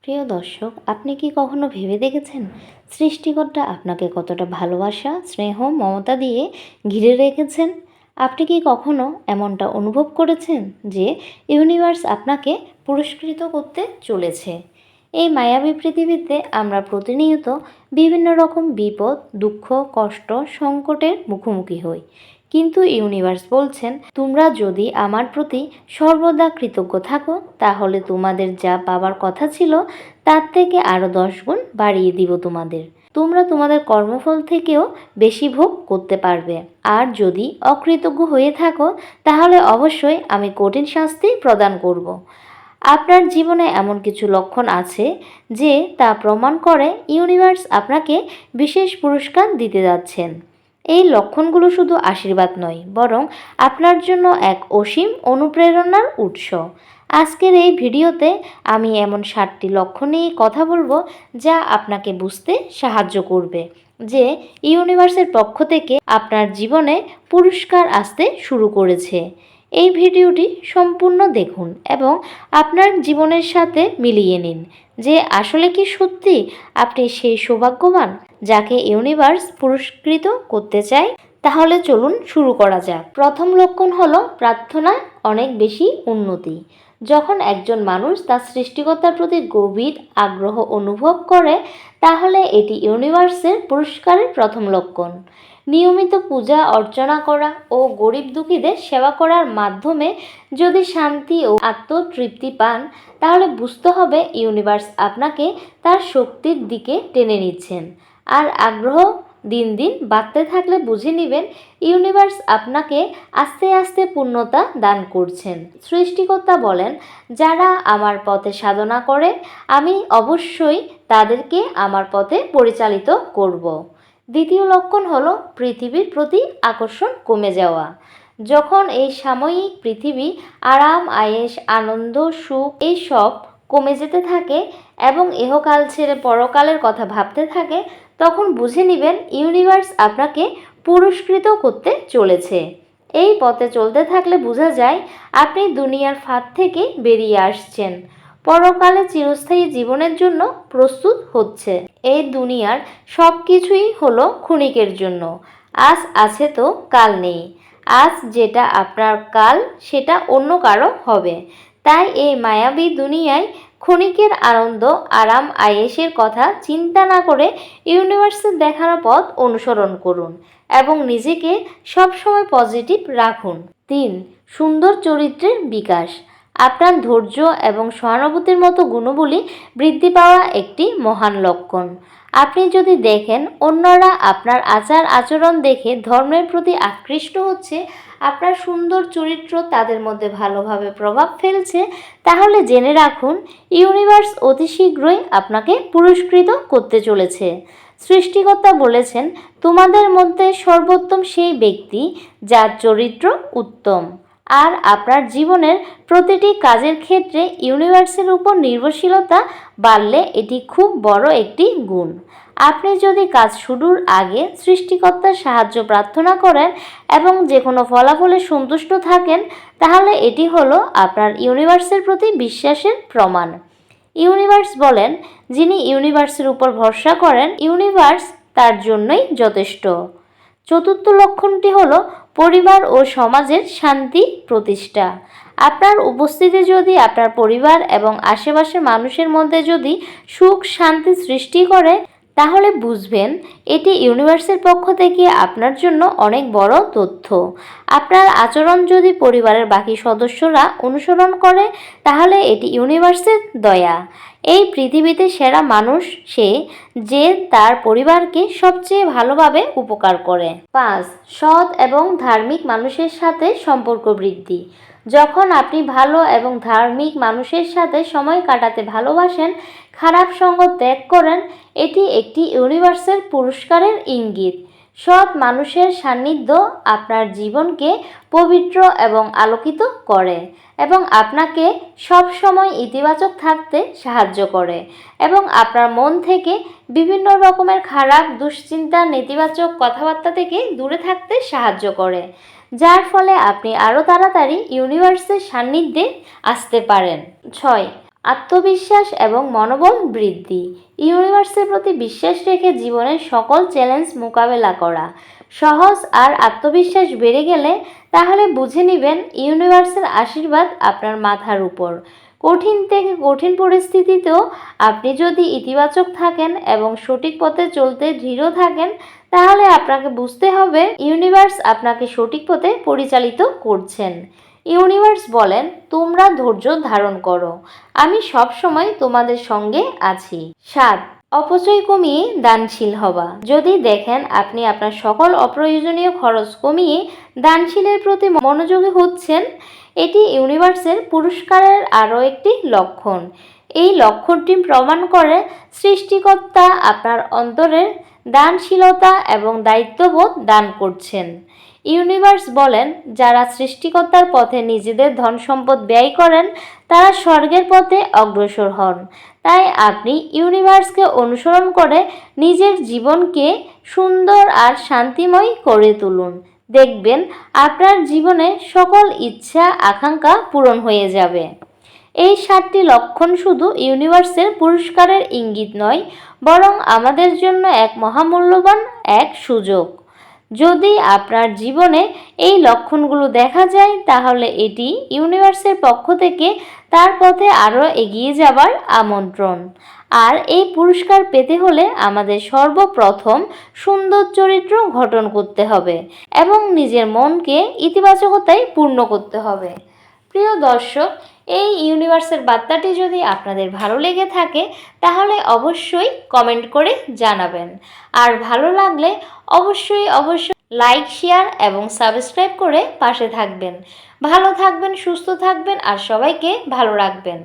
প্রিয় দর্শক, আপনি কি কখনো ভেবে দেখেছেন সৃষ্টিকর্তা আপনাকে কতটা ভালোবাসা, স্নেহ, মমতা দিয়ে ঘিরে রেখেছেন? আপনি কি কখনো এমনটা অনুভব করেছেন যে ইউনিভার্স আপনাকে পুরস্কৃত করতে চলেছে? এই মায়াবী পৃথিবীতে আমরা প্রতিনিয়ত বিভিন্ন রকম বিপদ, দুঃখ, কষ্ট, সংকটের মুখোমুখি হই। কিন্তু ইউনিভার্স বলছেন, তোমরা যদি আমার প্রতি সর্বদা কৃতজ্ঞ থাকো, তাহলে তোমাদের যা পাবার কথা ছিল তার থেকে আরও 10 গুণ বাড়িয়ে দিব তোমাদের। তোমরা তোমাদের কর্মফল থেকেও বেশি ভোগ করতে পারবে। আর যদি অকৃতজ্ঞ হয়ে থাকো, তাহলে অবশ্যই আমি কঠিন শাস্তি প্রদান করব। আপনার জীবনে এমন কিছু লক্ষণ আছে যে তা প্রমাণ করে ইউনিভার্স আপনাকে বিশেষ পুরস্কার দিতে যাচ্ছেন। এই লক্ষণগুলো শুধু আশীর্বাদ নয়, বরং আপনার জন্য এক অসীম অনুপ্রেরণার উৎস। আজকের এই ভিডিওতে আমি এমন 7টি লক্ষণ নিয়ে কথা বলবো যা আপনাকে বুঝতে সাহায্য করবে যে ইউনিভার্সের পক্ষ থেকে আপনার জীবনে পুরস্কার আসতে শুরু করেছে। এই ভিডিওটি সম্পূর্ণ দেখুন এবং আপনার জীবনের সাথে মিলিয়ে নিন যে আসলে কি সত্যি আপনি সেই সৌভাগ্যবান যাকে ইউনিভার্স পুরস্কৃত করতে চায়। তাহলে চলুন শুরু করা যাক। প্রথম লক্ষণ হলো প্রার্থনায় অনেক বেশি উন্নতি। যখন একজন মানুষ তার সৃষ্টিকর্তার প্রতি গভীর আগ্রহ অনুভব করে, তাহলে এটি ইউনিভার্সের পুরস্কারের প্রথম লক্ষণ। নিয়মিত পূজা অর্চনা করা ও গরিব দুঃখীদের সেবা করার মাধ্যমে যদি শান্তি ও আত্মতৃপ্তি পান, তাহলে বুঝতে হবে ইউনিভার্স আপনাকে তার শক্তির দিকে টেনে নিচ্ছেন। আর আগ্রহ দিন দিন বাড়তে থাকলে বুঝে নেবেন ইউনিভার্স আপনাকে আস্তে আস্তে পূর্ণতা দান করছেন। সৃষ্টিকর্তা বলেন, যারা আমার পথে সাধনা করে আমি অবশ্যই তাদেরকে আমার পথে পরিচালিত করব। দ্বিতীয় লক্ষণ হলো পৃথিবীর প্রতি আকর্ষণ কমে যাওয়া। যখন এই সাময়িক পৃথিবী আরাম, আয়েশ, আনন্দ, সুখ এই সব কমে যেতে থাকে এবং ইহকাল ছেড়ে পরকালের কথা ভাবতে থাকে, তখন বুঝে নেবেন ইউনিভার্স আপনাকে পুরস্কৃত করতে চলেছে। এই পথে চলতে থাকলে বোঝা যায় আপনি দুনিয়ার ফাঁদ থেকে বেরিয়ে আসছেন, পরকালে চিরস্থায়ী জীবনের জন্য প্রস্তুত হচ্ছে। এই দুনিয়ার সব কিছুই হলো ক্ষণিকের জন্য। আজ আছে তো কাল নেই। আজ যেটা আপনার, কাল সেটা অন্য কারো হবে। তাই এই মায়াবী দুনিয়ায় ক্ষণিকের আনন্দ, আরাম, আয়েশের কথা চিন্তা না করে ইউনিভার্সের দেখানো পথ অনুসরণ করুন এবং নিজেকে সবসময় পজিটিভ রাখুন। 3. সুন্দর চরিত্রের বিকাশ। আপনার ধৈর্য এবং সহানুভূতির মতো গুণগুলি বৃদ্ধি পাওয়া একটি মহান লক্ষণ। আপনি যদি দেখেন অন্যরা আপনার আচার আচরণ দেখে ধর্মের প্রতি আকৃষ্ট হচ্ছে, আপনার সুন্দর চরিত্র তাদের মধ্যে ভালোভাবে প্রভাব ফেলছে, তাহলে জেনে রাখুন ইউনিভার্স অতি শীঘ্রই আপনাকে পুরস্কৃত করতে চলেছে। সৃষ্টিকর্তা বলেছেন, তোমাদের মধ্যে সর্বোত্তম সেই ব্যক্তি যার চরিত্র উত্তম। আর আপনার জীবনের প্রতিটি কাজের ক্ষেত্রে ইউনিভার্সের উপর নির্ভরশীলতা বাড়লে এটি খুব বড় একটি গুণ। আপনি যদি কাজ শুরুর আগে সৃষ্টিকর্তার সাহায্য প্রার্থনা করেন এবং যে কোনো ফলাফলে সন্তুষ্ট থাকেন, তাহলে এটি হলো আপনার ইউনিভার্সের প্রতি বিশ্বাসের প্রমাণ। ইউনিভার্স বলেন, যিনি ইউনিভার্সের উপর ভরসা করেন, ইউনিভার্স তার জন্যই যথেষ্ট। চতুর্থ লক্ষণটি হলো পরিবার ও সমাজের শান্তি প্রতিষ্ঠা। আপনার উপস্থিতি যদি আপনার পরিবার এবং আশেপাশের মানুষের মধ্যে যদি সুখ শান্তি সৃষ্টি করে, তাহলে বুঝবেন এটি ইউনিভার্সের পক্ষ থেকে আপনার জন্য অনেক বড় তথ্য। আপনার আচরণ যদি পরিবারের বাকি সদস্যরা অনুসরণ করে, তাহলে এটি ইউনিভার্সের দয়া। এই পৃথিবীতে সেরা মানুষ সে যে তার পরিবারকে সবচেয়ে ভালোভাবে উপকার করে। 5. সৎ এবং ধার্মিক মানুষের সাথে সম্পর্ক বৃদ্ধি। যখন আপনি ভালো এবং ধার্মিক মানুষের সাথে সময় কাটাতে ভালোবাসেন, খারাপ সঙ্গ ত্যাগ করেন, এটি একটি ইউনিভার্সের পুরস্কারের ইঙ্গিত। সৎ মানুষের সান্নিধ্য আপনার জীবনকে পবিত্র এবং আলোকিত করে এবং আপনাকে সব সময় ইতিবাচক থাকতে সাহায্য করে এবং আপনার মন থেকে বিভিন্ন রকমের খারাপ দুশ্চিন্তা, নেতিবাচক কথাবার্তা থেকে দূরে থাকতে সাহায্য করে, যার ফলে আপনি আরও তাড়াতাড়ি ইউনিভার্সের সান্নিধ্যে আসতে পারেন। 6. আত্মবিশ্বাস এবং মনোবল বৃদ্ধি। ইউনিভার্সের প্রতি বিশ্বাস রেখে জীবনের সকল চ্যালেঞ্জ মোকাবেলা করা। সহজ আর আত্মবিশ্বাস বেড়ে গেলে তাহলে বুঝে নেবেন ইউনিভার্সের আশীর্বাদ আপনার মাথার উপর। কঠিন থেকে কঠিন পরিস্থিতিতেও আপনি যদি ইতিবাচক থাকেন এবং সঠিক পথে চলতে দৃঢ় থাকেন, তাহলে আপনাকে বুঝতে হবে ইউনিভার্স আপনাকে সঠিক পথে পরিচালিত করছেন। ইউনিভার্স বলেন, তোমরা ধৈর্য ধারণ করো, আমি সব সময় তোমাদের সঙ্গে আছি। 7. অপচয় কমিয়ে দানশীল হবা। যদি দেখেন আপনি আপনার সকল অপ্রয়োজনীয় খরচ কমিয়ে দানশীলের প্রতি মনোযোগী হচ্ছেন, এটি ইউনিভার্সের পুরস্কারের আরও একটি লক্ষণ। এই লক্ষণটি প্রমাণ করে সৃষ্টিকর্তা আপনার অন্তরের দানশীলতা এবং দায়িত্ববোধ দান করছেন। ইউনিভার্স বলেন, যারা সৃষ্টিকর্তার পথে নিজেদের ধন সম্পদ ব্যয় করেন তারা স্বর্গের পথে অগ্রসর হন। তাই আপনি ইউনিভার্সকে অনুসরণ করে নিজের জীবনকে সুন্দর আর শান্তিময় করে তুলুন। দেখবেন আপনার জীবনে সকল ইচ্ছা আকাঙ্ক্ষা পূরণ হয়ে যাবে। এই 7টি লক্ষণ শুধু ইউনিভার্সের পুরস্কারের ইঙ্গিত নয়, বরং আমাদের জন্য এক মহামূল্যবান এক সুযোগ। যদি আপনার জীবনে এই লক্ষণগুলো দেখা যায়, তাহলে এটি ইউনিভার্সের পক্ষ থেকে তার পথে আরও এগিয়ে যাবার আমন্ত্রণ। আর এই পুরস্কার পেতে হলে আমাদের সর্বপ্রথম সুন্দর চরিত্র গঠন করতে হবে এবং নিজের মনকে ইতিবাচকতায় পূর্ণ করতে হবে। প্রিয় দর্শক, এই ইউনিভার্সের বার্তাটি যদি আপনাদের ভালো লেগে থাকে তাহলে অবশ্যই কমেন্ট করে জানাবেন। আর ভালো লাগলে অবশ্যই লাইক, শেয়ার এবং সাবস্ক্রাইব করে পাশে থাকবেন। ভালো থাকবেন, সুস্থ থাকবেন আর সবাইকে ভালো রাখবেন।